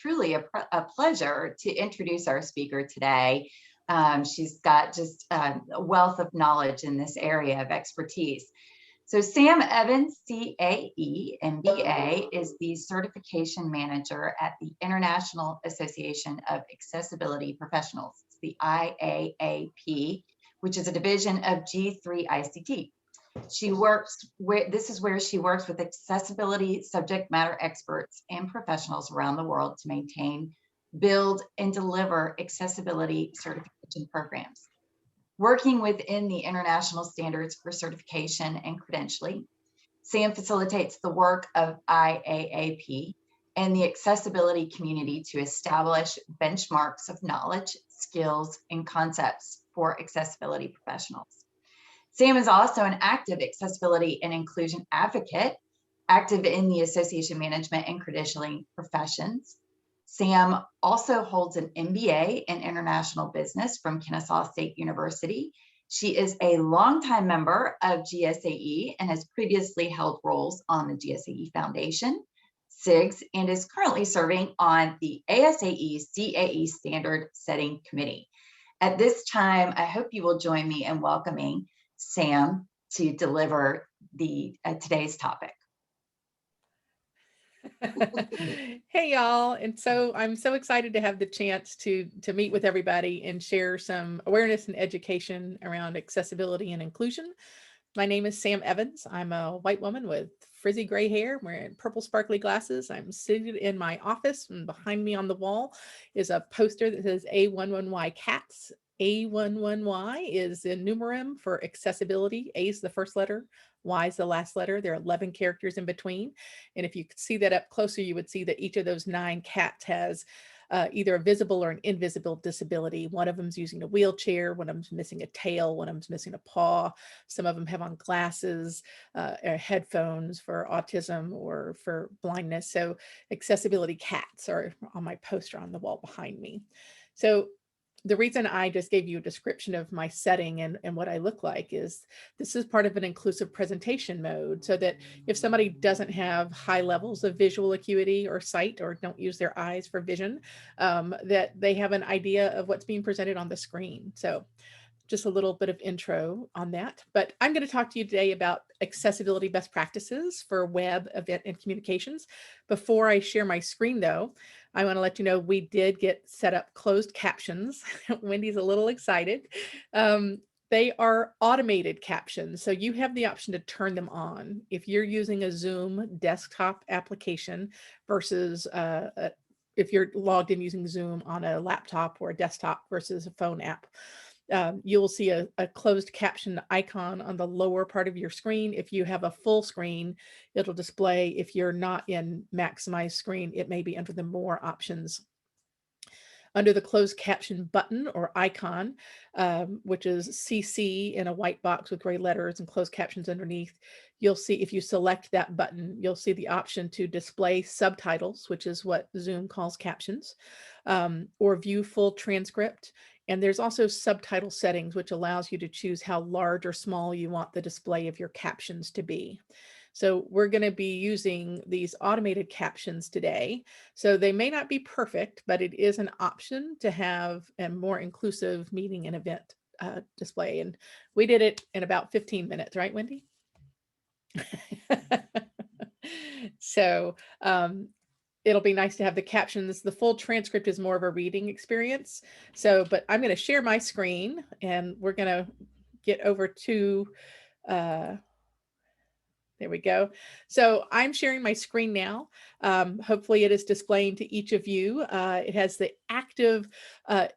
truly a pleasure to introduce our speaker today. She's got just a wealth of knowledge in this area of expertise. So Sam Evans, CAE, MBA, is the certification manager at the International Association of Accessibility Professionals, it's the IAAP, which is a division of G3ICT. She works with, this is where she works with accessibility subject matter experts and professionals around the world to maintain, build, and deliver accessibility certification programs. Working within the international standards for certification and credentialing, Sam facilitates the work of IAAP and the accessibility community to establish benchmarks of knowledge, skills, and concepts for accessibility professionals. Sam is also an active accessibility and inclusion advocate, active in the association management and credentialing professions. Sam also holds an MBA in international business from Kennesaw State University. She is a longtime member of GSAE and has previously held roles on the GSAE Foundation, SIGs, and is currently serving on the ASAE CAE Standard Setting Committee. At this time, I hope you will join me in welcoming Sam to deliver today's topic. Hey y'all, and so I'm so excited to have the chance to meet with everybody and share some awareness and education around accessibility and inclusion. My name is Sam Evans. I'm a white woman with frizzy gray hair, wearing purple sparkly glasses. I'm seated in my office, and behind me on the wall is a poster that says A11Y cats. A11Y is in numerum for accessibility. A is the first letter, Y is the last letter. There are 11 characters in between. And if you could see that up closer, you would see that each of those 9 cats has either a visible or an invisible disability. One of them's using a wheelchair, one of them's missing a tail, one of them's missing a paw. Some of them have on glasses, or headphones for autism or for blindness. So accessibility cats are on my poster on the wall behind me. So the reason I just gave you a description of my setting and what I look like is this is part of an inclusive presentation mode, so that if somebody doesn't have high levels of visual acuity or sight, or don't use their eyes for vision, that they have an idea of what's being presented on the screen. So just a little bit of intro on that. But I'm going to talk to you today about accessibility best practices for web, event, and communications. Before I share my screen, though, I want to let you know we did get set up closed captions. Wendy's a little excited. They are automated captions, so you have the option to turn them on. If you're using a Zoom desktop application versus if you're logged in using Zoom on a laptop or a desktop versus a phone app. You'll see a closed caption icon on the lower part of your screen. If you have a full screen, it'll display. If you're not in maximize screen, it may be under the more options. Under the closed caption button or icon, which is CC in a white box with gray letters and closed captions underneath, you'll see, if you select that button, you'll see the option to display subtitles, which is what Zoom calls captions, or view full transcript. And there's also subtitle settings, which allows you to choose how large or small you want the display of your captions to be. So we're going to be using these automated captions today. So they may not be perfect, but it is an option to have a more inclusive meeting and event display. And we did it in about 15 minutes, right, Wendy? So it'll be nice to have the captions. The full transcript is more of a reading experience. So, but I'm going to share my screen and we're going to get over to, there we go. So I'm sharing my screen now. Hopefully it is displaying to each of you. It has the active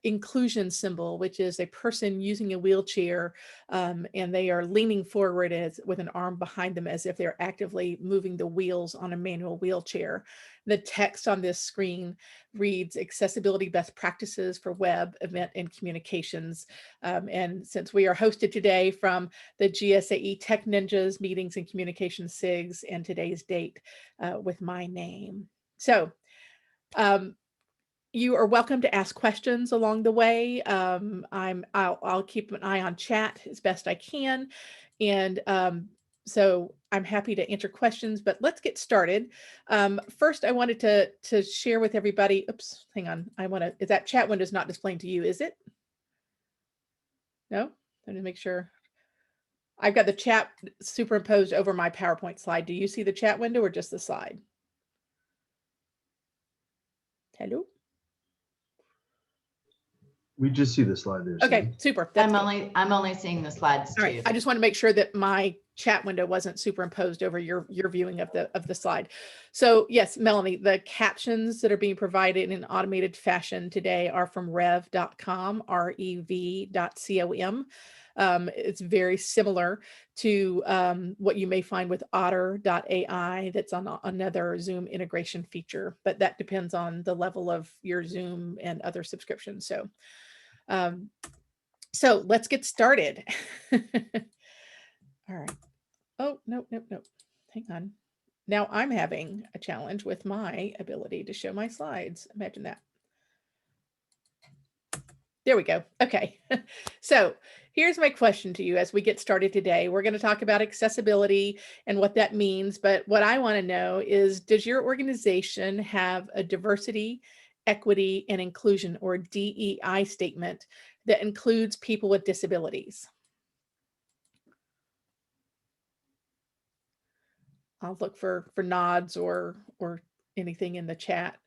inclusion symbol, which is a person using a wheelchair, and they are leaning forward with an arm behind them as if they're actively moving the wheels on a manual wheelchair. The text on this screen reads accessibility best practices for web, event, and communications. And since we are hosted today from the GSAE Tech Ninjas Meetings and Communications SIGs, and today's date with my name. So you are welcome to ask questions along the way. I'll keep an eye on chat as best I can. And So I'm happy to answer questions, but let's get started. First, I wanted to share with everybody, oops, hang on. Is that chat window is not displaying to you, is it? No? Let me make sure. I've got the chat superimposed over my PowerPoint slide. Do you see the chat window or just the slide? Hello? We just see the slide there. Okay, Sandy. super. I'm only seeing the slides too. All right. I just want to make sure that my chat window wasn't superimposed over your viewing of the slide. So yes, Melanie, the captions that are being provided in automated fashion today are from rev.com, rev.com. It's very similar to what you may find with otter.ai that's on another Zoom integration feature, but that depends on the level of your Zoom and other subscriptions. So let's get started. All right. Oh, no. Hang on. Now I'm having a challenge with my ability to show my slides. Imagine that. There we go. Okay. So here's my question to you as we get started today. We're going to talk about accessibility and what that means. But what I want to know is, does your organization have a diversity, equity, and inclusion, or DEI statement that includes people with disabilities? I'll look for nods or anything in the chat.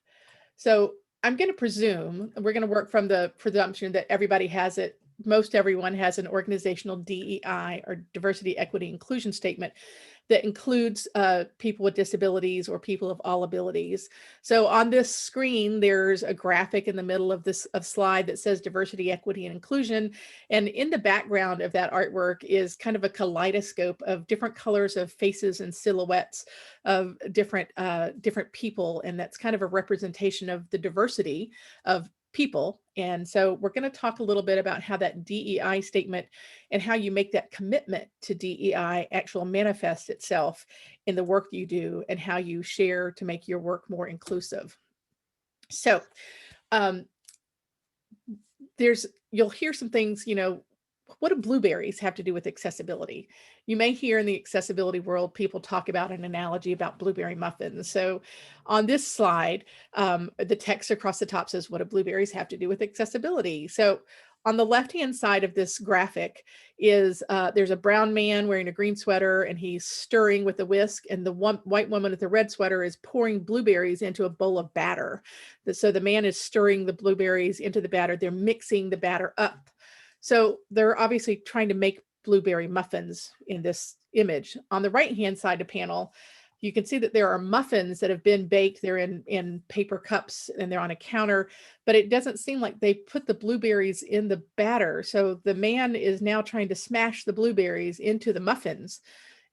So I'm going to presume we're going to work from the presumption that everybody has it. Most everyone has an organizational DEI or diversity, equity, inclusion statement that includes people with disabilities or people of all abilities. So on this screen, there's a graphic in the middle of this slide that says diversity, equity, and inclusion. And in the background of that artwork is kind of a kaleidoscope of different colors of faces and silhouettes of different people. And that's kind of a representation of the diversity of people. And so we're going to talk a little bit about how that DEI statement and how you make that commitment to DEI actually manifest itself in the work you do and how you share to make your work more inclusive. So you'll hear some things, what do blueberries have to do with accessibility? You may hear in the accessibility world, people talk about an analogy about blueberry muffins. So on this slide, the text across the top says, what do blueberries have to do with accessibility? So on the left-hand side of this graphic is there's a brown man wearing a green sweater and he's stirring with a whisk, and the white woman with the red sweater is pouring blueberries into a bowl of batter. So the man is stirring the blueberries into the batter. They're mixing the batter up. So they're obviously trying to make blueberry muffins in this image. On the right-hand side of the panel, you can see that there are muffins that have been baked. They're in paper cups and they're on a counter, but it doesn't seem like they put the blueberries in the batter. So the man is now trying to smash the blueberries into the muffins.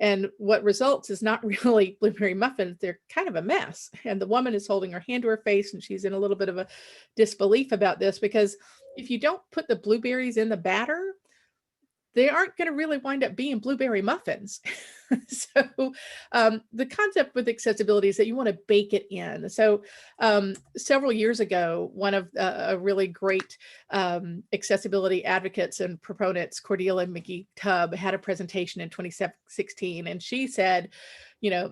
And what results is not really blueberry muffins. They're kind of a mess. And the woman is holding her hand to her face and she's in a little bit of a disbelief about this, because if you don't put the blueberries in the batter, they aren't going to really wind up being blueberry muffins. So the concept with accessibility is that you want to bake it in. So several years ago, one of a really great accessibility advocates and proponents, Cordelia McGee-Tubb, had a presentation in 2016, and she said,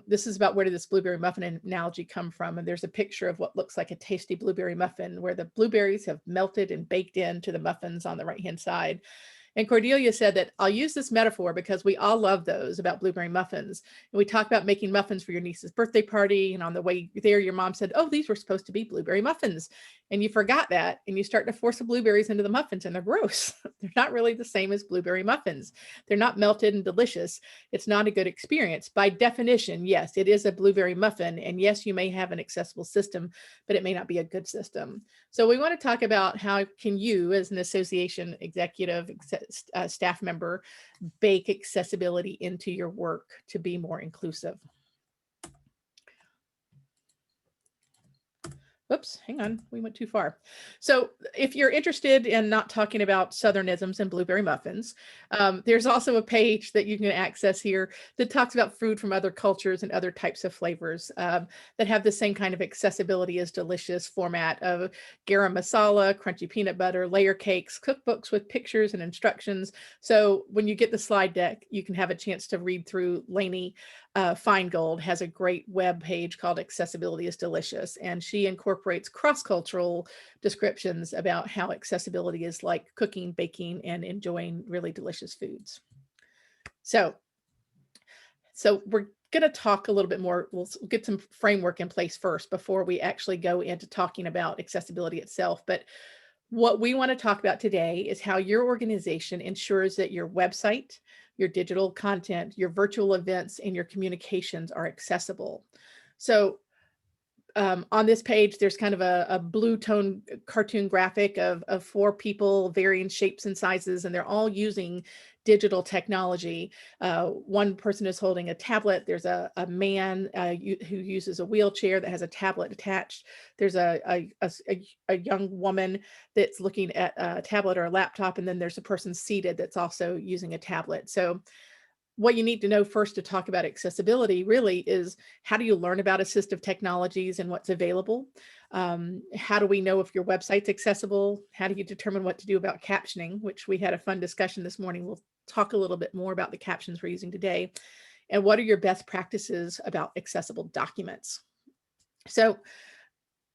this is about where did this blueberry muffin analogy come from? And there's a picture of what looks like a tasty blueberry muffin where the blueberries have melted and baked into the muffins on the right-hand side. And Cordelia said that I'll use this metaphor because we all love those about blueberry muffins. And we talked about making muffins for your niece's birthday party. And on the way there, your mom said, oh, these were supposed to be blueberry muffins. And you forgot that. And you start to force the blueberries into the muffins and they're gross. They're not really the same as blueberry muffins. They're not melted and delicious. It's not a good experience. By definition, yes, it is a blueberry muffin. And yes, you may have an accessible system, but it may not be a good system. So we want to talk about how can you, as an association executive, staff member, bake accessibility into your work to be more inclusive. Whoops, hang on, we went too far. So if you're interested in not talking about Southernisms and blueberry muffins, there's also a page that you can access here that talks about food from other cultures and other types of flavors that have the same kind of accessibility as delicious format of garam masala, crunchy peanut butter, layer cakes, cookbooks with pictures and instructions. So when you get the slide deck, you can have a chance to read through. Lainey Feingold has a great web page called Accessibility is Delicious, and she incorporates cross-cultural descriptions about how accessibility is like cooking, baking, and enjoying really delicious foods. So we're going to talk a little bit more. We'll get some framework in place first before we actually go into talking about accessibility itself. But what we want to talk about today is how your organization ensures that your website, your digital content, your virtual events, and your communications are accessible. So on this page, there's kind of a blue tone cartoon graphic of 4 people, varying shapes and sizes, and they're all using digital technology. One person is holding a tablet. There's a man who uses a wheelchair that has a tablet attached. There's a young woman that's looking at a tablet or a laptop, and then there's a person seated that's also using a tablet. So what you need to know first to talk about accessibility really is, how do you learn about assistive technologies and what's available? How do we know if your website's accessible? How do you determine what to do about captioning, which we had a fun discussion this morning. We'll talk a little bit more about the captions we're using today. And what are your best practices about accessible documents? So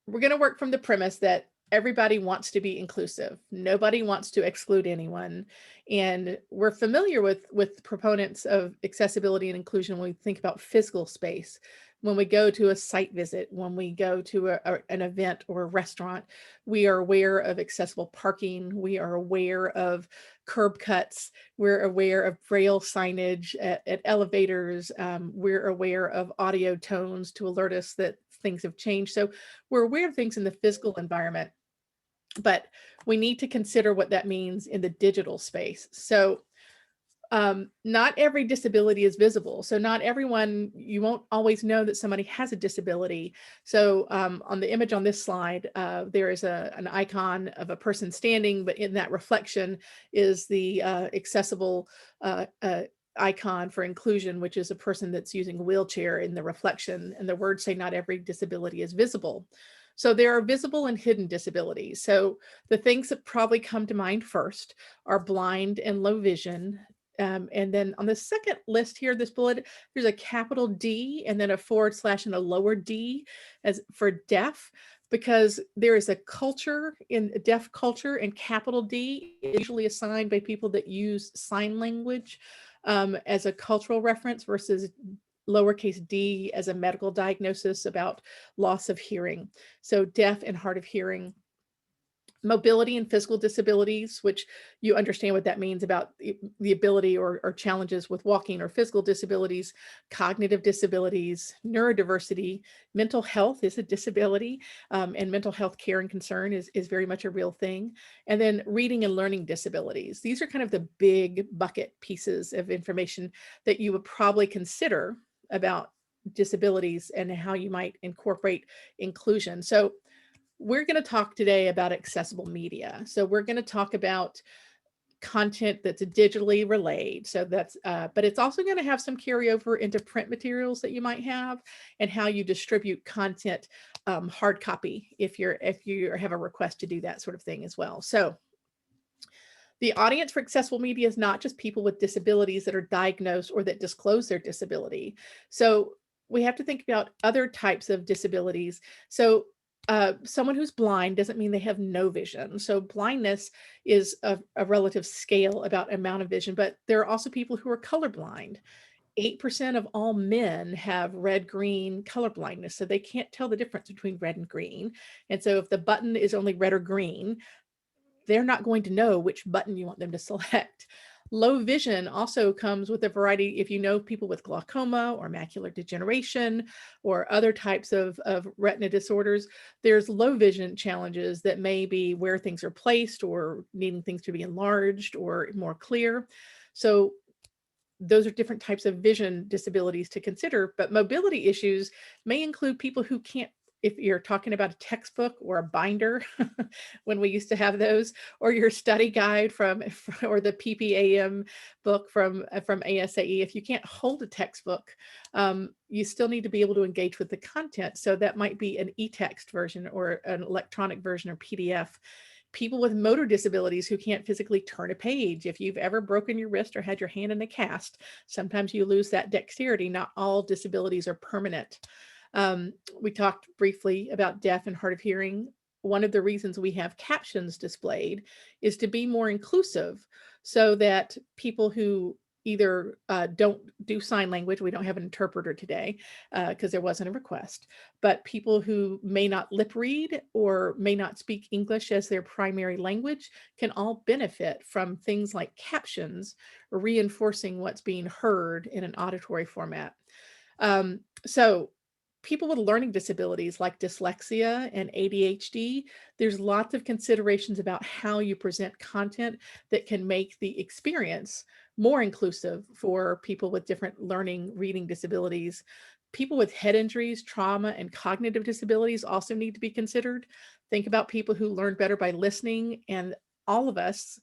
we're going to work from the premise that everybody wants to be inclusive. Nobody wants to exclude anyone. And we're familiar with proponents of accessibility and inclusion when we think about physical space. When we go to a site visit, when we go to an event or a restaurant, we are aware of accessible parking. We are aware of curb cuts. We're aware of braille signage at elevators. We're aware of audio tones to alert us that things have changed. So we're aware of things in the physical environment, but we need to consider what that means in the digital space. So not every disability is visible. So not everyone, you won't always know that somebody has a disability. So on the image on this slide, there is an icon of a person standing, but in that reflection is the accessible icon for inclusion, which is a person that's using a wheelchair in the reflection. And the words say not every disability is visible. So there are visible and hidden disabilities. So the things that probably come to mind first are blind and low vision. And then on the second list here, this bullet, there's a capital D and then a / and a lower D as for deaf, because there is a culture in deaf culture, and capital D is usually assigned by people that use sign language as a cultural reference versus lowercase d as a medical diagnosis about loss of hearing. So deaf and hard of hearing. Mobility and physical disabilities, which you understand what that means about the ability or challenges with walking, or physical disabilities, cognitive disabilities, neurodiversity, mental health is a disability, and mental health care and concern is very much a real thing. And then reading and learning disabilities. These are kind of the big bucket pieces of information that you would probably consider about disabilities and how you might incorporate inclusion. So we're going to talk today about accessible media. So we're going to talk about content that's digitally relayed. So that's, but it's also going to have some carryover into print materials that you might have, and how you distribute content, hard copy, if you have a request to do that sort of thing as well. So the audience for accessible media is not just people with disabilities that are diagnosed or that disclose their disability. So we have to think about other types of disabilities. So someone who's blind doesn't mean they have no vision. So blindness is a relative scale about amount of vision, but there are also people who are colorblind. 8% of all men have red-green color blindness, so they can't tell the difference between red and green. And so if the button is only red or green, they're not going to know which button you want them to select. Low vision also comes with a variety. If you know people with glaucoma or macular degeneration or other types of retina disorders, there's low vision challenges that may be where things are placed or needing things to be enlarged or more clear. So those are different types of vision disabilities to consider, but mobility issues may include people who can't if you're talking about a textbook or a binder, when we used to have those, or your study guide or the PPAM book from ASAE, if you can't hold a textbook, you still need to be able to engage with the content. So that might be an e-text version or an electronic version or PDF. People with motor disabilities who can't physically turn a page. If you've ever broken your wrist or had your hand in a cast, sometimes you lose that dexterity. Not all disabilities are permanent. We talked briefly about deaf and hard of hearing. One of the reasons we have captions displayed is to be more inclusive, so that people who either don't do sign language, we don't have an interpreter today because there wasn't a request, but people who may not lip read or may not speak English as their primary language can all benefit from things like captions, reinforcing what's being heard in an auditory format. So people with learning disabilities like dyslexia and ADHD, there's lots of considerations about how you present content that can make the experience more inclusive for people with different learning, reading disabilities. People with head injuries, trauma, and cognitive disabilities also need to be considered. Think about people who learn better by listening, and all of us,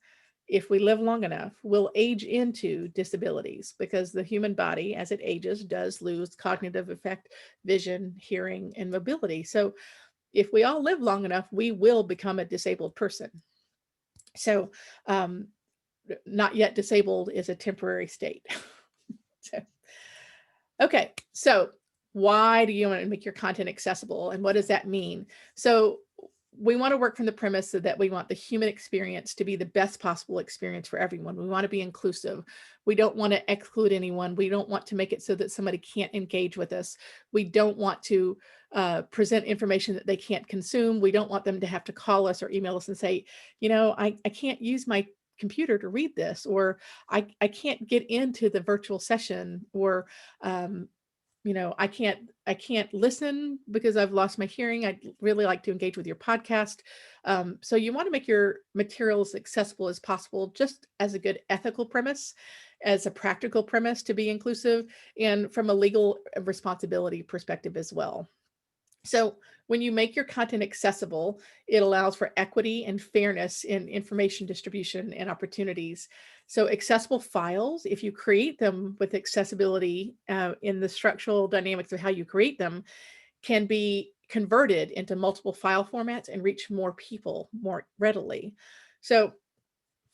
if we live long enough, will age into disabilities, because the human body, as it ages, does lose cognitive effect, vision, hearing, and mobility. So if we all live long enough, we will become a disabled person. So not yet disabled is a temporary state. Okay, so why do you want to make your content accessible, and what does that mean? So we want to work from the premise that we want the human experience to be the best possible experience for everyone. We want to be inclusive. We don't want to exclude anyone. We don't want to make it so that somebody can't engage with us. We don't want to present information that they can't consume. We don't want them to have to call us or email us and say, you know, I can't use my computer to read this, or I can't get into the virtual session, or you know, I can't listen because I've lost my hearing. I'd really like to engage with your podcast. So you want to make your materials accessible as possible, just as a good ethical premise, as a practical premise to be inclusive, and from a legal responsibility perspective as well. So when you make your content accessible, it allows for equity and fairness in information distribution and opportunities. So accessible files, if you create them with accessibility in the structural dynamics of how you create them, can be converted into multiple file formats and reach more people more readily. So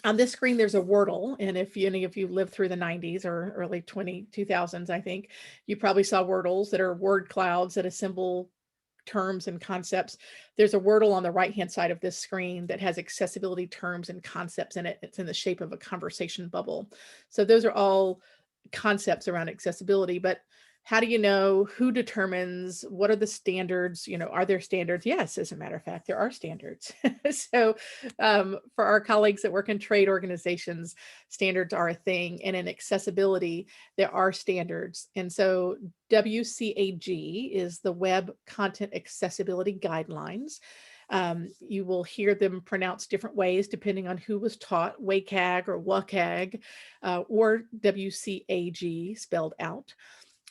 on this screen, there's a Wordle. And if any of you lived through the 90s or early 2000s, I think, you probably saw Wordles that are word clouds that assemble terms and concepts. There's a Wordle on the right-hand side of this screen that has accessibility terms and concepts in it. It's in the shape of a conversation bubble. So those are all concepts around accessibility, but how do you know? Who determines? What are the standards? You know, are there standards? Yes, as a matter of fact, there are standards. So for our colleagues that work in trade organizations, standards are a thing. And in accessibility, there are standards. And so WCAG is the Web Content Accessibility Guidelines. You will hear them pronounced different ways depending on who was taught, WCAG or WCAG, or WCAG spelled out.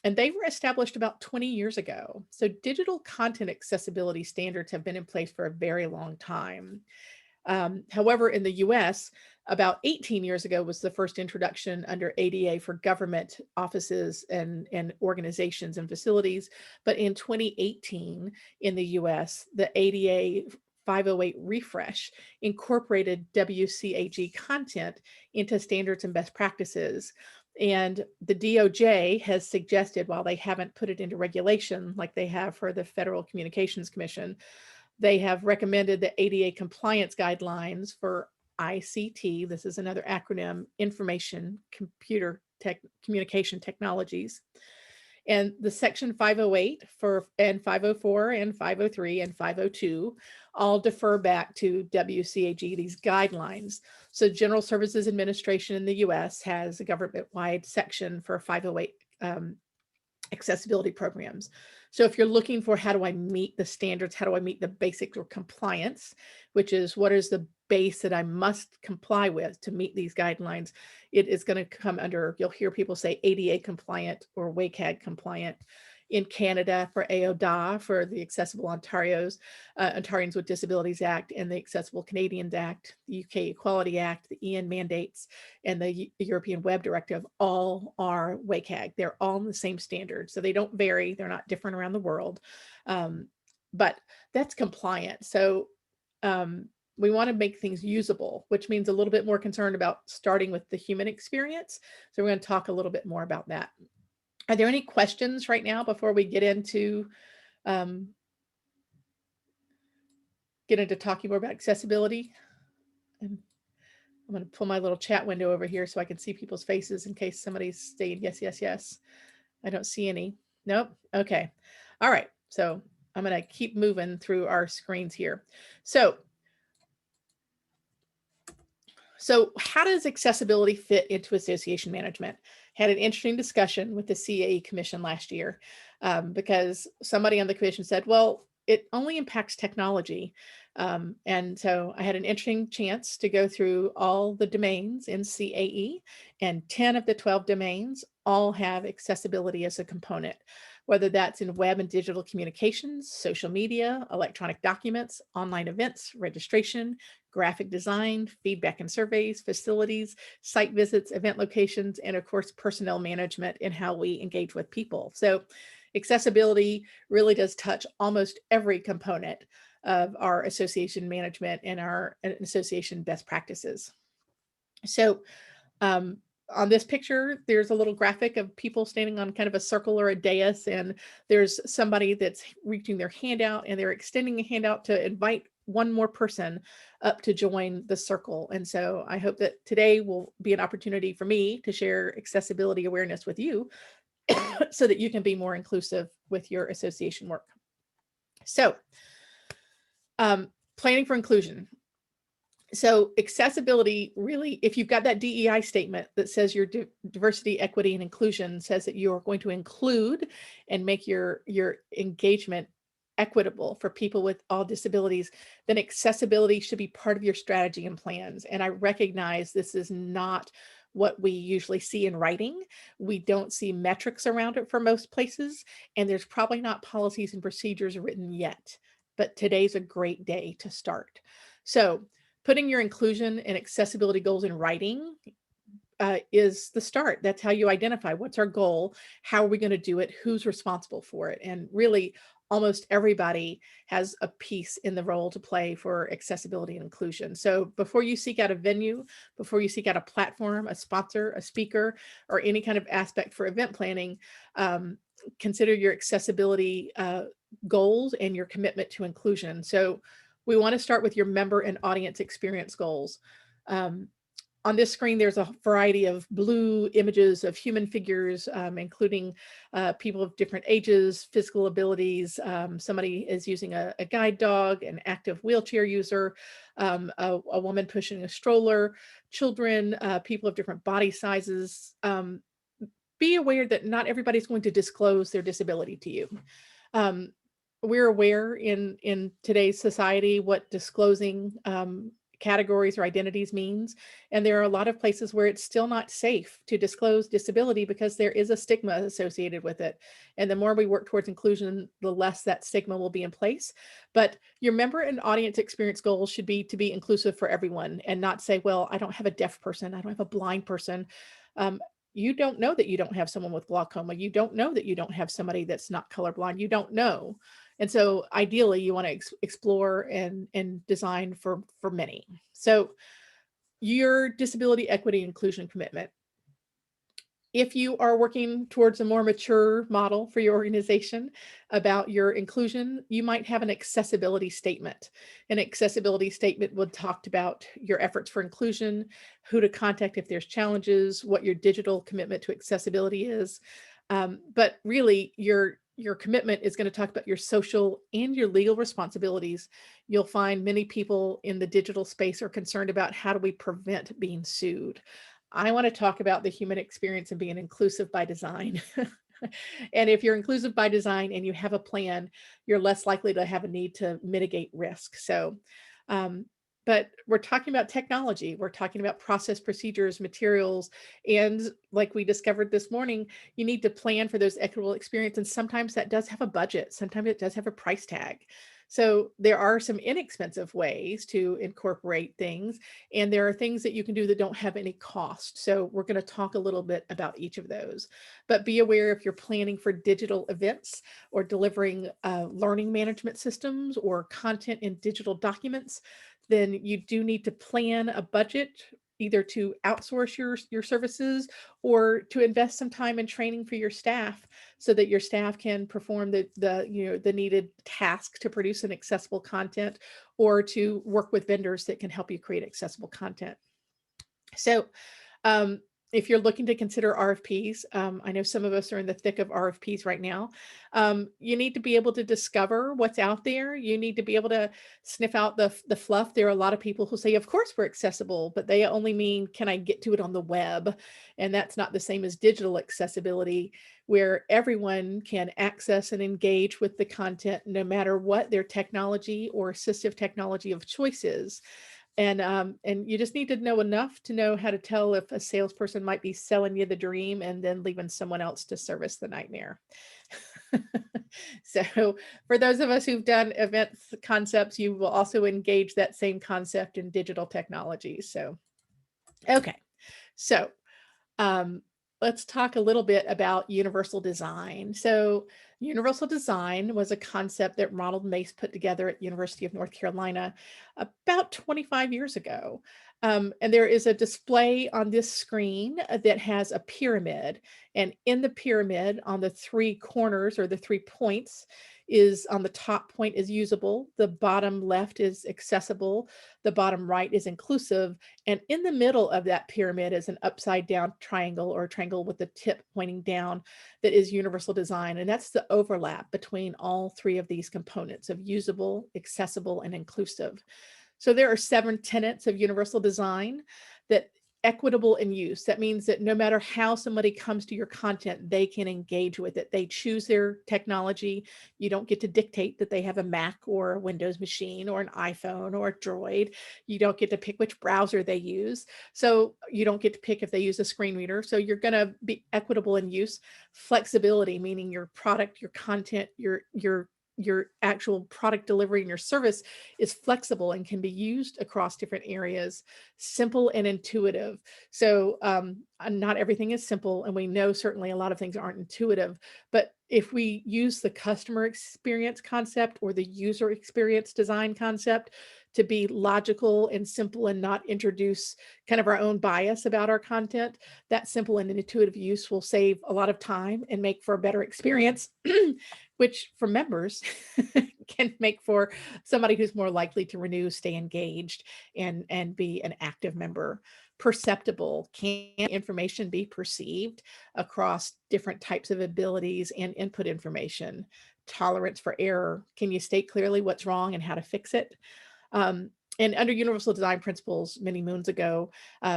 And they were established about 20 years ago. So digital content accessibility standards have been in place for a very long time. However, in the US, about 18 years ago was the first introduction under ADA for government offices and organizations and facilities. But in 2018 in the US, the ADA 508 refresh incorporated WCAG content into standards and best practices. And the DOJ has suggested, while they haven't put it into regulation like they have for the Federal Communications Commission, they have recommended the ADA compliance guidelines for ICT. This is another acronym: Information Communication Technologies. And the section 508 and 504 and 503 and 502 all defer back to WCAG, these guidelines. So General Services Administration in the US has a government-wide section for 508 accessibility programs. So if you're looking for how do I meet the standards, how do I meet the basics or compliance, which is what is the base that I must comply with to meet these guidelines, it is going to come under, you'll hear people say ADA compliant or WCAG compliant. in Canada for AODA, for the Accessible Ontarians with Disabilities Act, and the Accessible Canadians Act, the UK Equality Act, the EN mandates, and the European Web Directive all are WCAG. They're all in the same standard. So they don't vary. They're not different around the world. But that's compliant. So we want to make things usable, which means a little bit more concerned about starting with the human experience. So we're going to talk a little bit more about that. Are there any questions right now before we get into talking more about accessibility? And I'm going to pull my little chat window over here so I can see people's faces in case somebody's saying yes, yes, yes. I don't see any. Nope. Okay. All right. So I'm going to keep moving through our screens here. So how does accessibility fit into association management? Had an interesting discussion with the CAE Commission last year because somebody on the commission said, well, it only impacts technology. And so I had an interesting chance to go through all the domains in CAE, and 10 of the 12 domains all have accessibility as a component, whether that's in web and digital communications, social media, electronic documents, online events, registration, graphic design, feedback and surveys, facilities, site visits, event locations, and of course, personnel management and how we engage with people. So accessibility really does touch almost every component of our association management and our association best practices. So on this picture, there's a little graphic of people standing on kind of a circle or a dais, and there's somebody that's reaching their hand out and they're extending a hand out to invite one more person up to join the circle. And so I hope that today will be an opportunity for me to share accessibility awareness with you so that you can be more inclusive with your association work. So planning for inclusion. So accessibility really, if you've got that DEI statement that says your diversity, equity, and inclusion says that you're going to include and make your engagement equitable for people with all disabilities, then accessibility should be part of your strategy and plans. And I recognize this is not what we usually see in writing. We don't see metrics around it for most places, and there's probably not policies and procedures written yet, but today's a great day to start. So putting your inclusion and accessibility goals in writing is the start. That's how you identify what's our goal, how are we going to do it, who's responsible for it. And really, almost everybody has a piece in the role to play for accessibility and inclusion. So before you seek out a venue, before you seek out a platform, a sponsor, a speaker, or any kind of aspect for event planning, consider your accessibility goals and your commitment to inclusion. So we want to start with your member and audience experience goals. On this screen, there's a variety of blue images of human figures, including people of different ages, physical abilities. Somebody is using a guide dog, an active wheelchair user, a woman pushing a stroller, children, people of different body sizes. Be aware that not everybody's going to disclose their disability to you. We're aware in today's society what disclosing categories or identities means. And there are a lot of places where it's still not safe to disclose disability because there is a stigma associated with it. And the more we work towards inclusion, the less that stigma will be in place. But your member and audience experience goals should be to be inclusive for everyone and not say, well, I don't have a deaf person, I don't have a blind person. You don't know that you don't have someone with glaucoma. You don't know that you don't have somebody that's not colorblind. You don't know. And so ideally you want to explore and design for many. So your disability, equity, inclusion commitment. If you are working towards a more mature model for your organization about your inclusion, you might have an accessibility statement. An accessibility statement would talk about your efforts for inclusion, who to contact if there's challenges, what your digital commitment to accessibility is. But really, your commitment is going to talk about your social and your legal responsibilities. You'll find many people in the digital space are concerned about how do we prevent being sued. I want to talk about the human experience and being inclusive by design. And if you're inclusive by design and you have a plan, you're less likely to have a need to mitigate risk. So but we're talking about technology. We're talking about process, procedures, materials. And like we discovered this morning, you need to plan for those equitable experience. And sometimes that does have a budget. Sometimes it does have a price tag. So there are some inexpensive ways to incorporate things, and there are things that you can do that don't have any cost. So we're going to talk a little bit about each of those. But be aware, if you're planning for digital events or delivering learning management systems or content in digital documents, then you do need to plan a budget, either to outsource your services or to invest some time in training for your staff so that your staff can perform the needed task to produce an accessible content, or to work with vendors that can help you create accessible content. So if you're looking to consider RFPs, I know some of us are in the thick of RFPs right now. You need to be able to discover what's out there. You need to be able to sniff out the fluff. There are a lot of people who say, of course we're accessible, but they only mean, can I get to it on the web? And that's not the same as digital accessibility, where everyone can access and engage with the content no matter what their technology or assistive technology of choice is. And you just need to know enough to know how to tell if a salesperson might be selling you the dream and then leaving someone else to service the nightmare. So for those of us who've done events concepts, you will also engage that same concept in digital technologies. So, okay. So let's talk a little bit about universal design. So universal design was a concept that Ronald Mace put together at University of North Carolina about 25 years ago. And there is a display on this screen that has a pyramid. And in the pyramid, on the three corners or the 3 points, is on the top point is usable, the bottom left is accessible, the bottom right is inclusive, and in the middle of that pyramid is an upside down triangle, or a triangle with the tip pointing down, that is universal design. And that's the overlap between all 3 of these components of usable, accessible, and inclusive. So there are 7 tenets of universal design. That equitable in use. That means that no matter how somebody comes to your content, they can engage with it. They choose their technology. You don't get to dictate that they have a Mac or a Windows machine or an iPhone or a Droid. You don't get to pick which browser they use. So you don't get to pick if they use a screen reader. So you're going to be equitable in use. Flexibility, meaning your product, your content, your actual product delivery and your service is flexible and can be used across different areas. Simple and intuitive. So not everything is simple, and we know certainly a lot of things aren't intuitive, but if we use the customer experience concept or the user experience design concept to be logical and simple and not introduce kind of our own bias about our content, that simple and intuitive use will save a lot of time and make for a better experience, which for members can make for somebody who's more likely to renew, stay engaged, and be an active member. Perceptible, can information be perceived across different types of abilities and input information? Tolerance for error, can you state clearly what's wrong and how to fix it? And under universal design principles many moons ago,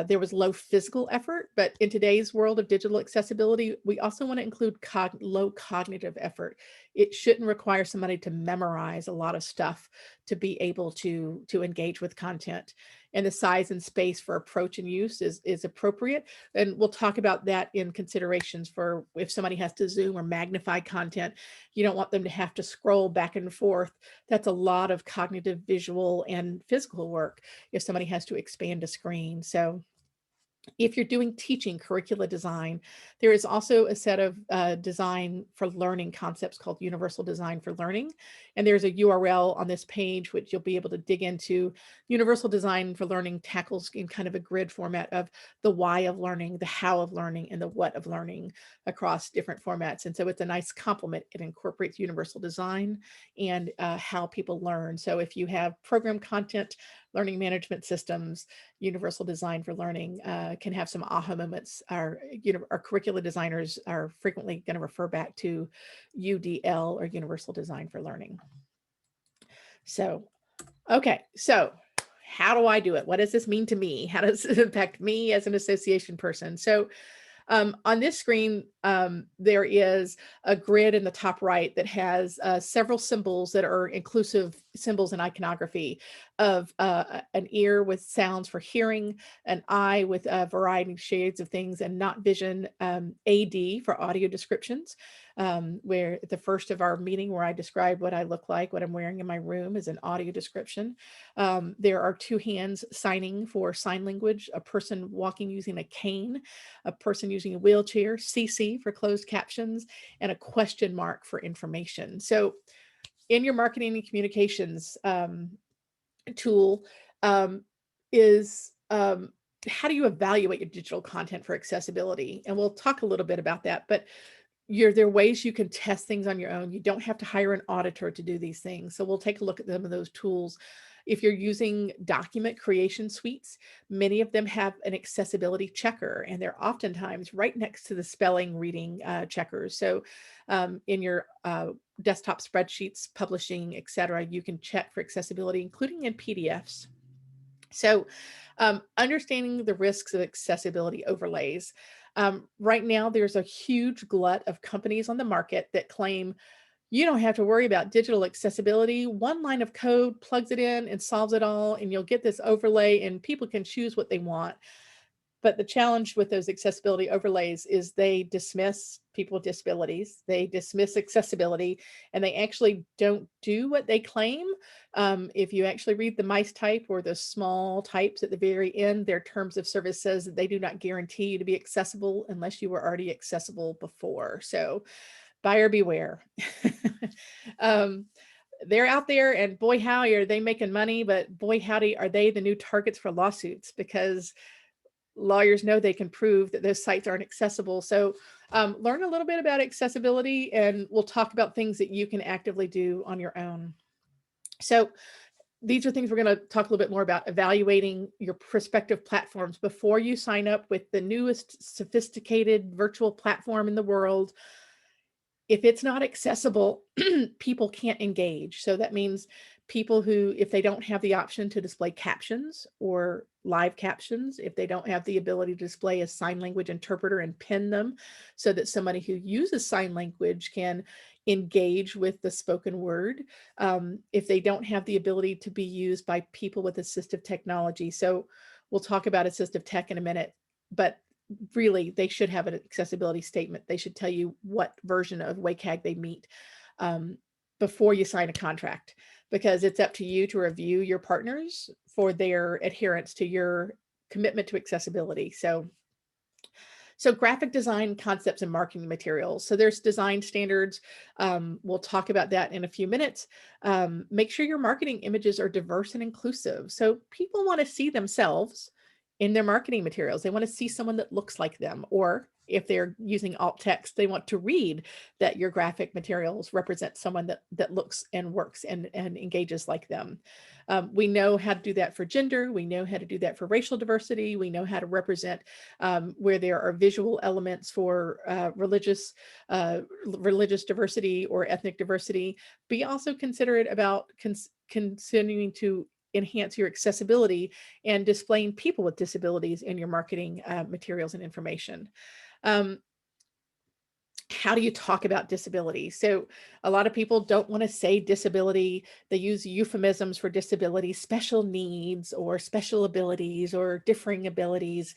there was low physical effort, but in today's world of digital accessibility, we also want to include low cognitive effort. It shouldn't require somebody to memorize a lot of stuff to be able to engage with content. And the size and space for approach and use is appropriate. And we'll talk about that in considerations for if somebody has to zoom or magnify content. You don't want them to have to scroll back and forth. That's a lot of cognitive, visual, and physical work if somebody has to expand a screen. So if you're doing teaching curricula design, there is also a set of design for learning concepts called Universal Design for Learning. And there's a URL on this page, which you'll be able to dig into. Universal Design for Learning tackles in kind of a grid format of the why of learning, the how of learning, and the what of learning across different formats. And so it's a nice complement. It incorporates universal design and how people learn. So if you have program content, learning management systems, universal design for learning can have some aha moments. Our curricula designers are frequently going to refer back to UDL, or universal design for learning. So, okay, so how do I do it? What does this mean to me? How does it impact me as an association person? So on this screen, there is a grid in the top right that has several symbols that are inclusive symbols in iconography. of an ear with sounds for hearing, an eye with a variety of shades of things, and not vision, AD for audio descriptions, where the first of our meeting where I describe what I look like, what I'm wearing in my room is an audio description. There are two hands signing for sign language, a person walking using a cane, a person using a wheelchair, CC for closed captions, and a question mark for information. So in your marketing and communications tool is how do you evaluate your digital content for accessibility? And we'll talk a little bit about that, but there are ways you can test things on your own. You don't have to hire an auditor to do these things. So we'll take a look at some of those tools. If you're using document creation suites, many of them have an accessibility checker, and they're oftentimes right next to the spelling reading checkers. So in your desktop spreadsheets, publishing, etc., you can check for accessibility, including in PDFs. So understanding the risks of accessibility overlays. Right now, there's a huge glut of companies on the market that claim you don't have to worry about digital accessibility. One line of code plugs it in and solves it all, and you'll get this overlay and people can choose what they want. But the challenge with those accessibility overlays is they dismiss people with disabilities, they dismiss accessibility, and they actually don't do what they claim. If you actually read the mice type or the small types at the very end, their terms of service says that they do not guarantee you to be accessible unless you were already accessible before. So buyer beware. They're out there, and boy howdy are they making money, but boy howdy are they the new targets for lawsuits, because lawyers know they can prove that those sites aren't accessible. So learn a little bit about accessibility, and we'll talk about things that you can actively do on your own. So these are things we're going to talk a little bit more about: evaluating your prospective platforms before you sign up with the newest sophisticated virtual platform in the world. If it's not accessible, people can't engage. So that means people who, if they don't have the option to display captions or live captions, if they don't have the ability to display a sign language interpreter and pin them so that somebody who uses sign language can engage with the spoken word, if they don't have the ability to be used by people with assistive technology. So we'll talk about assistive tech in a minute, but really they should have an accessibility statement. They should tell you what version of WCAG they meet before you sign a contract, because it's up to you to review your partners for their adherence to your commitment to accessibility. So graphic design concepts and marketing materials. So there's design standards. We'll talk about that in a few minutes. Make sure your marketing images are diverse and inclusive. So people want to see themselves in their marketing materials. They want to see someone that looks like them, or if they're using alt text, they want to read that your graphic materials represent someone that looks and works and engages like them. We know how to do that for gender. We know how to do that for racial diversity. We know how to represent where there are visual elements for religious diversity or ethnic diversity. Be also considerate about continuing to enhance your accessibility and displaying people with disabilities in your marketing materials and information. How do you talk about disability? So a lot of people don't want to say disability. They use euphemisms for disability, special needs or special abilities or differing abilities.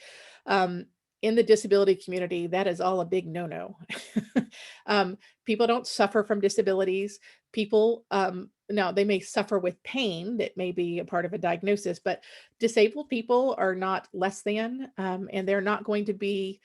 In the disability community, that is all a big no-no. People don't suffer from disabilities. People, now they may suffer with pain that may be a part of a diagnosis, but disabled people are not less than, and they're not going to be,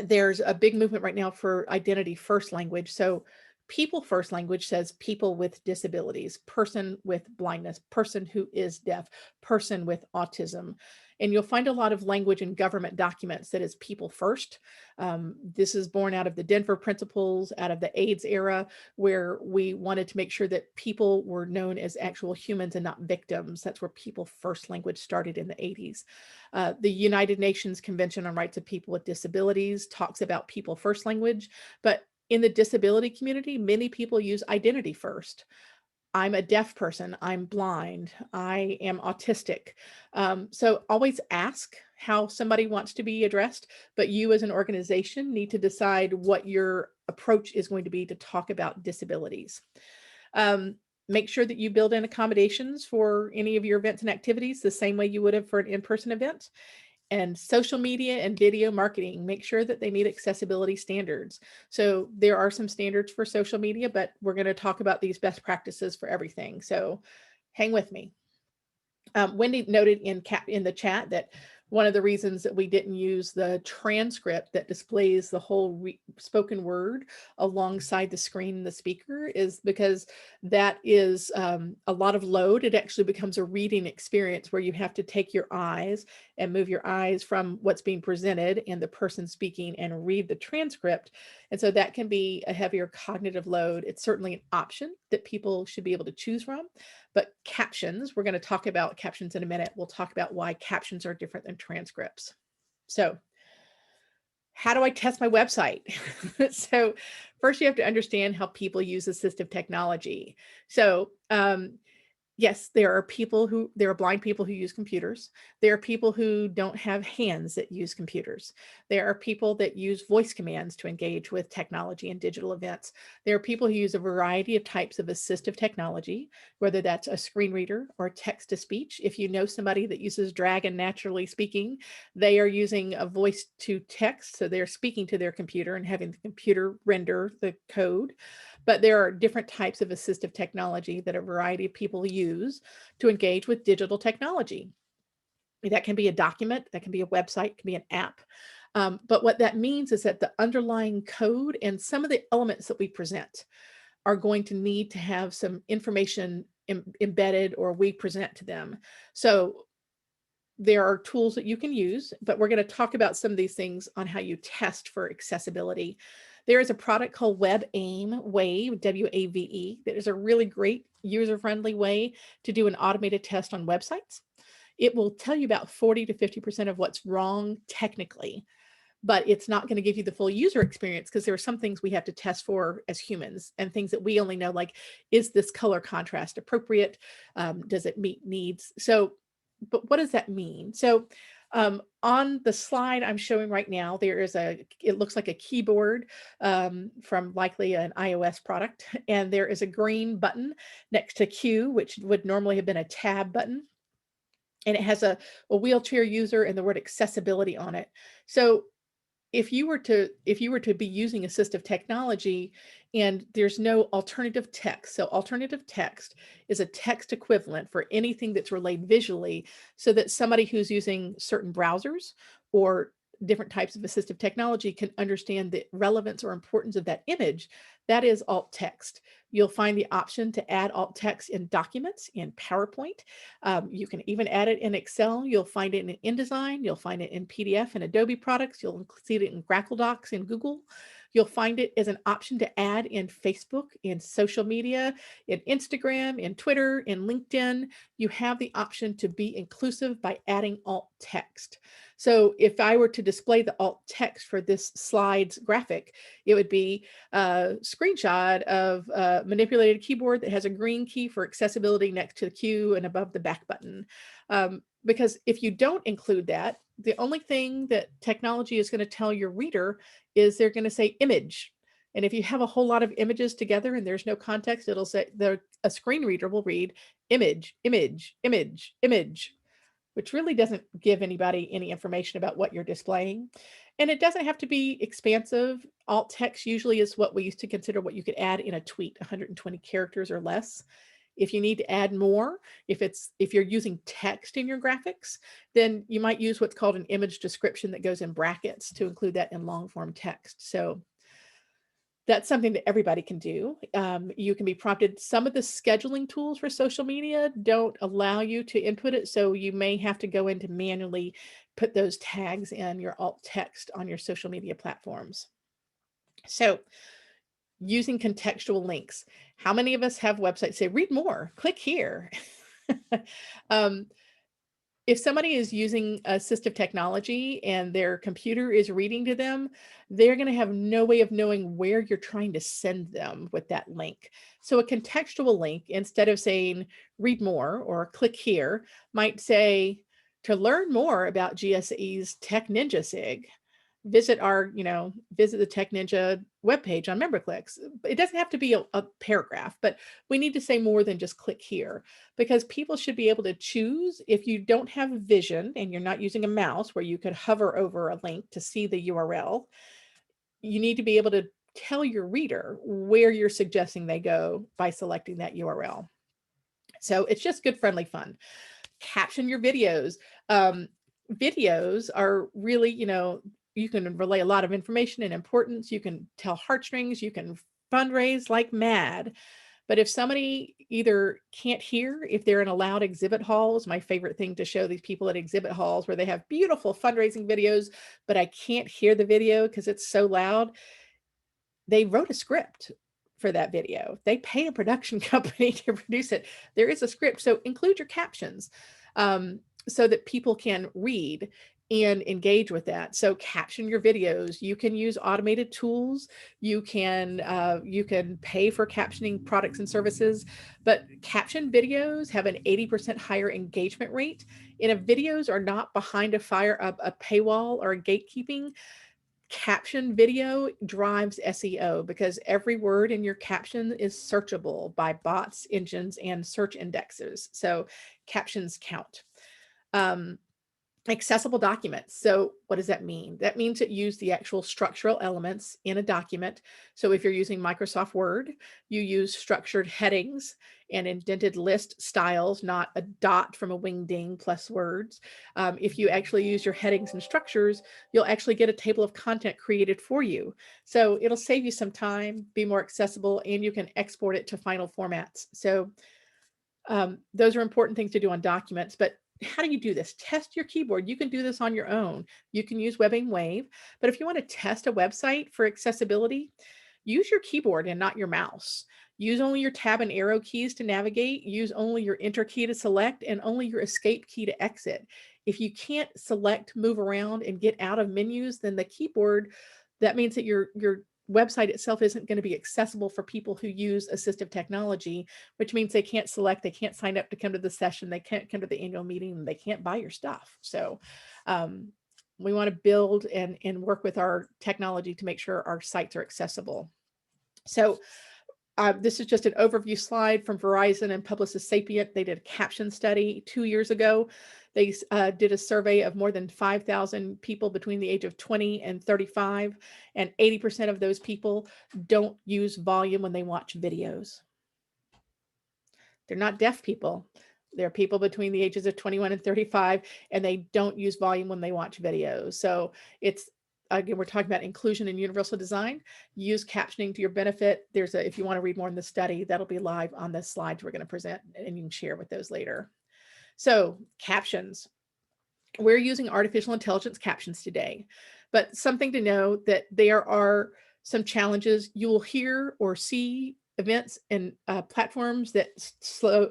there's a big movement right now for identity first language. So people first language says people with disabilities, person with blindness, person who is deaf, person with autism. And you'll find a lot of language in government documents that is people first. This is born out of the Denver principles, out of the AIDS era, where we wanted to make sure that people were known as actual humans and not victims. That's where people first language started in the 80s. The United Nations Convention on Rights of People with Disabilities talks about people first language, but in the disability community, many people use identity first. I'm a deaf person, I'm blind, I am autistic. So always ask how somebody wants to be addressed, but you as an organization need to decide what your approach is going to be to talk about disabilities. Make sure that you build in accommodations for any of your events and activities the same way you would have for an in-person event. And social media and video marketing, make sure that they meet accessibility standards. So there are some standards for social media, but we're going to talk about these best practices for everything. So hang with me. Wendy noted in the chat that one of the reasons that we didn't use the transcript that displays the whole spoken word alongside the screen and the speaker is because that is a lot of load. It actually becomes a reading experience where you have to take your eyes and move your eyes from what's being presented and the person speaking and read the transcript. And so that can be a heavier cognitive load. It's certainly an option that people should be able to choose from. But captions, we're going to talk about captions in a minute. We'll talk about why captions are different than transcripts. So how do I test my website? So first you have to understand how people use assistive technology. So yes, there are blind people who use computers. There are people who don't have hands that use computers. There are people that use voice commands to engage with technology and digital events. There are people who use a variety of types of assistive technology, whether that's a screen reader or text to speech. If you know somebody that uses Dragon Naturally Speaking, they are using a voice to text. So they're speaking to their computer and having the computer render the code. But there are different types of assistive technology that a variety of people use to engage with digital technology. That can be a document, that can be a website, can be an app. But what that means is that the underlying code and some of the elements that we present are going to need to have some information embedded or we present to them. So there are tools that you can use, but we're going to talk about some of these things on how you test for accessibility. There is a product called Wave, W-A-V-E, that is a really great user-friendly way to do an automated test on websites. It will tell you about 40 to 50% of what's wrong technically, but it's not going to give you the full user experience because there are some things we have to test for as humans and things that we only know, like, is this color contrast appropriate? Does it meet needs? So, but what does that mean? So on the slide I'm showing right now, there is it looks like a keyboard from likely an iOS product. And there is a green button next to Q, which would normally have been a tab button. And it has a wheelchair user and the word accessibility on it. So if you were to be using assistive technology and there's no alternative text, so alternative text is a text equivalent for anything that's relayed visually, so that somebody who's using certain browsers or different types of assistive technology can understand the relevance or importance of that image, that is alt text. You'll find the option to add alt text in documents in PowerPoint. You can even add it in Excel. You'll find it in InDesign. You'll find it in PDF and Adobe products. You'll see it in Grackle Docs in Google. You'll find it as an option to add in Facebook, in social media, in Instagram, in Twitter, in LinkedIn. You have the option to be inclusive by adding alt text. So if I were to display the alt text for this slide's graphic, it would be a screenshot of a manipulated keyboard that has a green key for accessibility next to the Q and above the back button. Because if you don't include that, the only thing that technology is going to tell your reader is they're going to say image. And if you have a whole lot of images together and there's no context, it'll say a screen reader will read image, image, image, image, which really doesn't give anybody any information about what you're displaying. And it doesn't have to be expansive. Alt text usually is what we used to consider what you could add in a tweet, 120 characters or less. If you need to add more, if you're using text in your graphics, then you might use what's called an image description that goes in brackets to include that in long form text. So that's something that everybody can do. You can be prompted. Some of the scheduling tools for social media don't allow you to input it, so you may have to go in to manually put those tags in your alt text on your social media platforms. So using contextual links. How many of us have websites say, read more, click here? If somebody is using assistive technology and their computer is reading to them, they're going to have no way of knowing where you're trying to send them with that link. So a contextual link, instead of saying read more or click here, might say, to learn more about GSAE's Tech Ninja SIG, visit our, visit the Tech Ninja webpage on MemberClicks. It doesn't have to be a paragraph, but we need to say more than just click here, because people should be able to choose. If you don't have vision and you're not using a mouse where you could hover over a link to see the URL, you need to be able to tell your reader where you're suggesting they go by selecting that URL. So it's just good, friendly fun. Caption your videos. Videos are really, you can relay a lot of information and importance. You can tell heartstrings. You can fundraise like mad. But if somebody either can't hear, if they're in a loud exhibit halls, my favorite thing to show these people at exhibit halls where they have beautiful fundraising videos, but I can't hear the video because it's so loud. They wrote a script for that video. They pay a production company to produce it. There is a script. So include your captions so that people can read and engage with that. So caption your videos. You can use automated tools. You can pay for captioning products and services, but caption videos have an 80% higher engagement rate. And if videos are not behind a paywall or a gatekeeping, caption video drives SEO, because every word in your caption is searchable by bots, engines, and search indexes. So captions count. Accessible documents. So what does that mean? That means it use the actual structural elements in a document. So if you're using Microsoft Word, you use structured headings and indented list styles, not a dot from a wingding plus words. If you actually use your headings and structures, you'll actually get a table of content created for you. So it'll save you some time, be more accessible, and you can export it to final formats. So those are important things to do on documents. But how do you do this? Test your keyboard. You can do this on your own. You can use WebAIM Wave, but if you want to test a website for accessibility, use your keyboard and not your mouse. Use only your tab and arrow keys to navigate. Use only your enter key to select and only your escape key to exit. If you can't select, move around, and get out of menus, then the keyboard, that means that your website itself isn't going to be accessible for people who use assistive technology, which means they can't select, they can't sign up to come to the session, they can't come to the annual meeting, they can't buy your stuff. So we want to build and work with our technology to make sure our sites are accessible. So this is just an overview slide from Verizon and Publicis Sapient. They did a caption study 2 years ago. They did a survey of more than 5,000 people between the age of 20 and 35, and 80% of those people don't use volume when they watch videos. They're not deaf people. They're people between the ages of 21 and 35, and they don't use volume when they watch videos. So it's, again, we're talking about inclusion and universal design. Use captioning to your benefit. If you want to read more in the study, that'll be live on the slides we're going to present, and you can share with those later. So captions. We're using artificial intelligence captions today, but something to know that there are some challenges. You will hear or see events and platforms that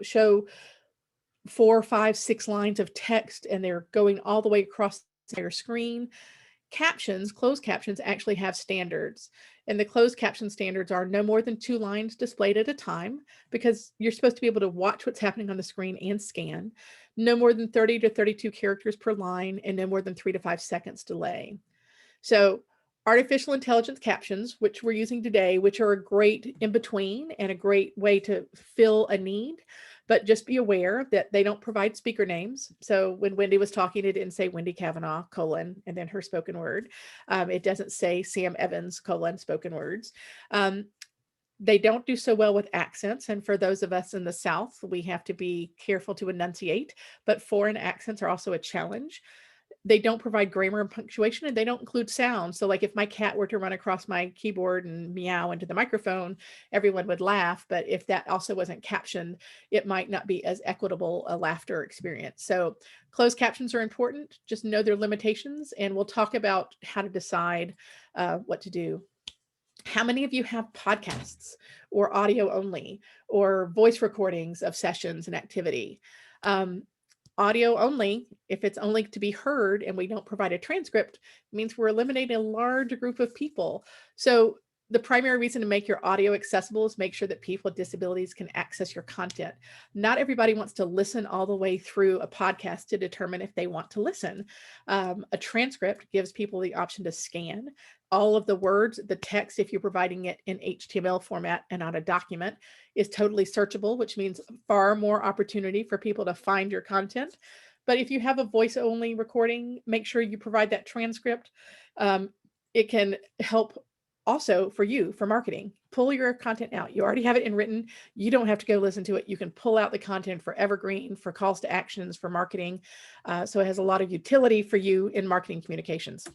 show 4, 5, 6 lines of text, and they're going all the way across the entire screen. Captions, closed captions, actually have standards, and the closed caption standards are no more than 2 lines displayed at a time, because you're supposed to be able to watch what's happening on the screen and scan. No more than 30 to 32 characters per line, and no more than 3 to 5 seconds delay. So artificial intelligence captions, which we're using today, which are a great in between and a great way to fill a need, but just be aware that they don't provide speaker names. So when Wendy was talking, it didn't say Wendy Kavanaugh, and then her spoken word. It doesn't say Sam Evans, spoken words. They don't do so well with accents. And for those of us in the South, we have to be careful to enunciate, but foreign accents are also a challenge. They don't provide grammar and punctuation, and they don't include sound. So like if my cat were to run across my keyboard and meow into the microphone, everyone would laugh. But if that also wasn't captioned, it might not be as equitable a laughter experience. So closed captions are important. Just know their limitations, and we'll talk about how to decide what to do. How many of you have podcasts or audio only or voice recordings of sessions and activity? Audio only, if it's only to be heard and we don't provide a transcript, means we're eliminating a large group of people. So the primary reason to make your audio accessible is make sure that people with disabilities can access your content. Not everybody wants to listen all the way through a podcast to determine if they want to listen. A transcript gives people the option to scan all of the words. The text, if you're providing it in HTML format and not a document, is totally searchable, which means far more opportunity for people to find your content. But if you have a voice only recording, make sure you provide that transcript. It can help also for you, for marketing. Pull your content out. You already have it in written. You don't have to go listen to it. You can pull out the content for evergreen, for calls to actions, for marketing. So it has a lot of utility for you in marketing communications.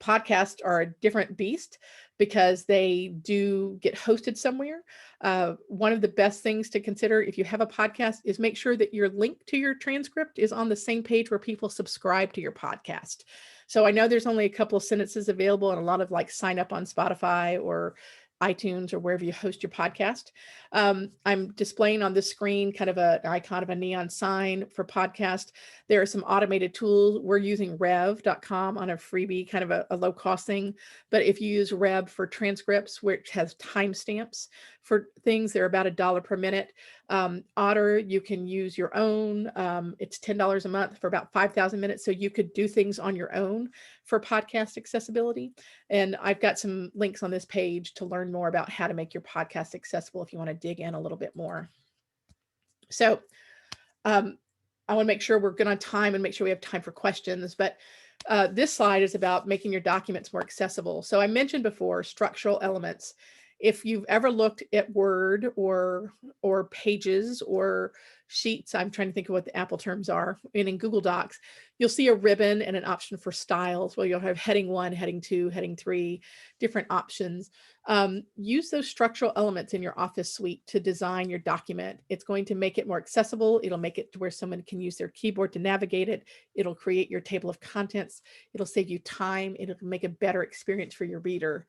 Podcasts are a different beast because they do get hosted somewhere. One of the best things to consider if you have a podcast is make sure that your link to your transcript is on the same page where people subscribe to your podcast. So I know there's only a couple of sentences available and a lot of like sign up on Spotify or iTunes or wherever you host your podcast. I'm displaying on this screen kind of an icon of a neon sign for podcast. There are some automated tools. We're using rev.com on a freebie, kind of a low cost thing. But if you use Rev for transcripts, which has timestamps for things, they're about $1 per minute. Otter, you can use your own. It's $10 a month for about 5,000 minutes. So you could do things on your own for podcast accessibility. And I've got some links on this page to learn more about how to make your podcast accessible if you want to dig in a little bit more. So I want to make sure we're good on time and make sure we have time for questions. But this slide is about making your documents more accessible. So I mentioned before structural elements. If you've ever looked at Word or Pages or Sheets, I'm trying to think of what the Apple terms are, and in Google Docs, you'll see a ribbon and an option for styles where you'll have heading 1, heading 2, heading 3, different options. Use those structural elements in your Office suite to design your document. It's going to make it more accessible. It'll make it to where someone can use their keyboard to navigate it. It'll create your table of contents. It'll save you time. It'll make a better experience for your reader.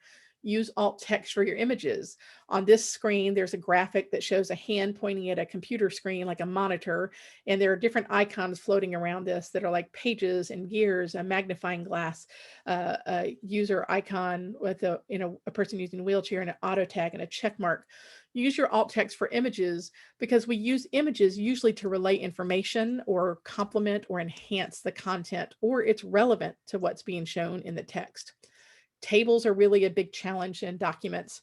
Use alt text for your images. On this screen, there's a graphic that shows a hand pointing at a computer screen like a monitor, and there are different icons floating around this that are like pages and gears, a magnifying glass, a user icon with a person using a wheelchair and an auto tag and a check mark. Use your alt text for images because we use images usually to relay information or complement or enhance the content, or it's relevant to what's being shown in the text. Tables are really a big challenge in documents.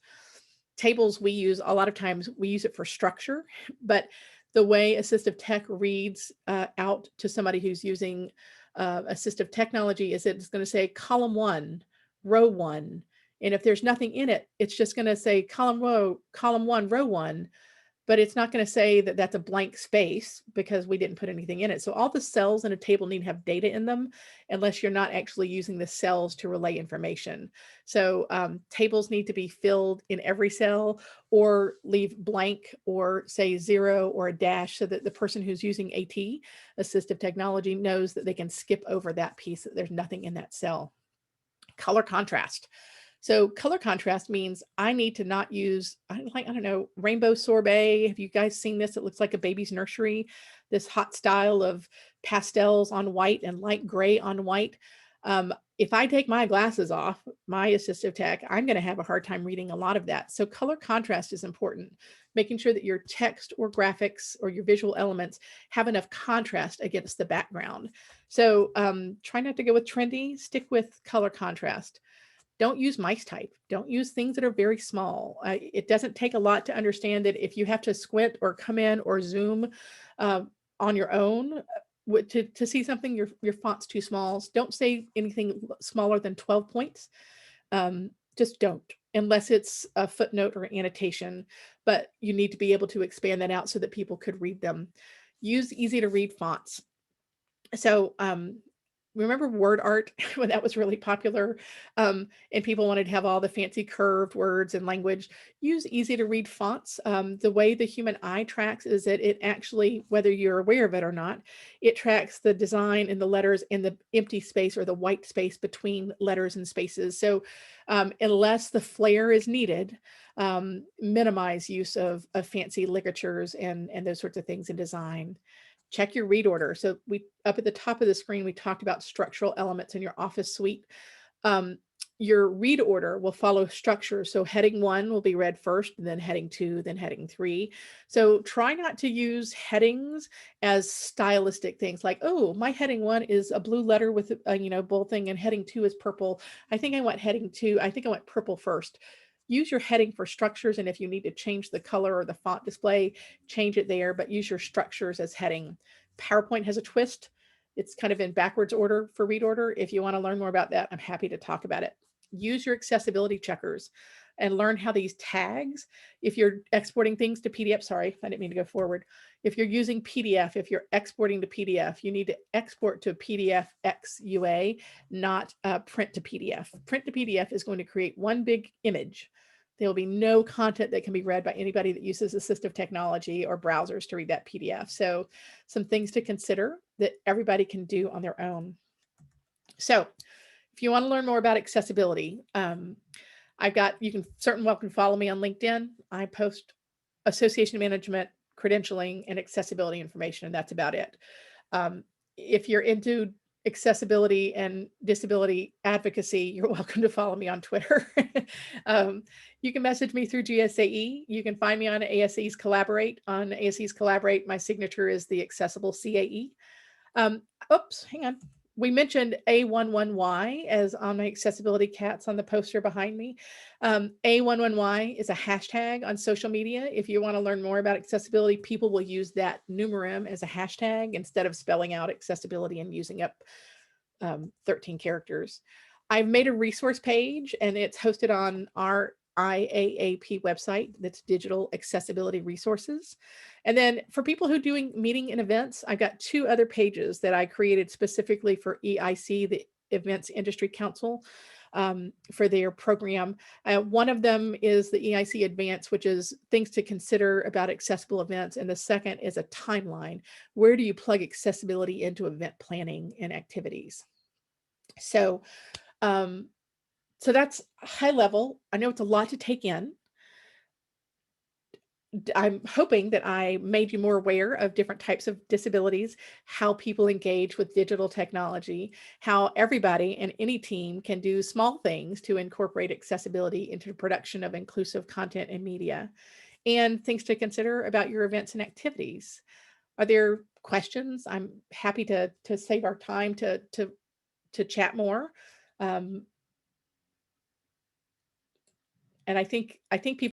Tables we use a lot of times, we use it for structure, but the way assistive tech reads out to somebody who's using assistive technology is it's going to say column 1, row 1. And if there's nothing in it, it's just going to say column 1, row 1. But it's not going to say that that's a blank space because we didn't put anything in it. So all the cells in a table need to have data in them unless you're not actually using the cells to relay information. So tables need to be filled in every cell or leave blank or say 0 or a dash so that the person who's using AT, assistive technology, knows that they can skip over that piece, that there's nothing in that cell. Color contrast. So color contrast means I need to not use, I don't know, rainbow sorbet. Have you guys seen this? It looks like a baby's nursery, this hot style of pastels on white and light gray on white. If I take my glasses off, my assistive tech, I'm going to have a hard time reading a lot of that. So color contrast is important, making sure that your text or graphics or your visual elements have enough contrast against the background. So try not to go with trendy, stick with color contrast. Don't use mice type. Don't use things that are very small. It doesn't take a lot to understand that if you have to squint or come in or zoom on your own to see something, your font's too small. Don't say anything smaller than 12 points. Just don't, unless it's a footnote or annotation, but you need to be able to expand that out so that people could read them. Use easy to read fonts. So remember word art when that was really popular and people wanted to have all the fancy curved words and language? Use easy to read fonts. The way the human eye tracks is that it actually, whether you're aware of it or not, it tracks the design and the letters in the empty space or the white space between letters and spaces. So unless the flair is needed, minimize use of fancy ligatures and those sorts of things in design. Check your read order. So we up at the top of the screen, we talked about structural elements in your Office suite. your read order will follow structure. So heading 1 will be read first, and then heading 2, then heading 3. So try not to use headings as stylistic things like, oh, my heading 1 is a blue letter with a bold thing, and heading 2 is purple. I think I want heading 2. I think I want purple first. Use your heading for structures, and if you need to change the color or the font display, change it there, but use your structures as heading. PowerPoint has a twist. It's kind of in backwards order for read order. If you want to learn more about that, I'm happy to talk about it. Use your accessibility checkers and learn how these tags, if you're exporting things to PDF, sorry, I didn't mean to go forward. If you're using PDF, if you're exporting to PDF, you need to export to PDF XUA, not print to PDF. Print to PDF is going to create one big image. There will be no content that can be read by anybody that uses assistive technology or browsers to read that PDF. So some things to consider that everybody can do on their own. So if you want to learn more about accessibility, you can certainly welcome to follow me on LinkedIn. I post association management, credentialing, and accessibility information, and that's about it. If you're into accessibility and disability advocacy, you're welcome to follow me on Twitter. You can message me through GSAE. You can find me on ASE's Collaborate. On ASE's Collaborate, my signature is the accessible CAE. Oops, hang on. We mentioned A11Y as on my accessibility cats on the poster behind me. A11Y is a hashtag on social media. If you want to learn more about accessibility, people will use that numerum as a hashtag instead of spelling out accessibility and using up 13 characters. I've made a resource page, and it's hosted on our IAAP website. That's Digital Accessibility Resources. And then for people who are doing meeting and events, I've got 2 other pages that I created specifically for EIC, the Events Industry Council, for their program. One of them is the EIC Advance, which is things to consider about accessible events. And the second is a timeline. Where do you plug accessibility into event planning and activities? So that's high level. I know it's a lot to take in. I'm hoping that I made you more aware of different types of disabilities, how people engage with digital technology, how everybody and any team can do small things to incorporate accessibility into the production of inclusive content and media, and things to consider about your events and activities. Are there questions? I'm happy to save our time to chat more. And I think people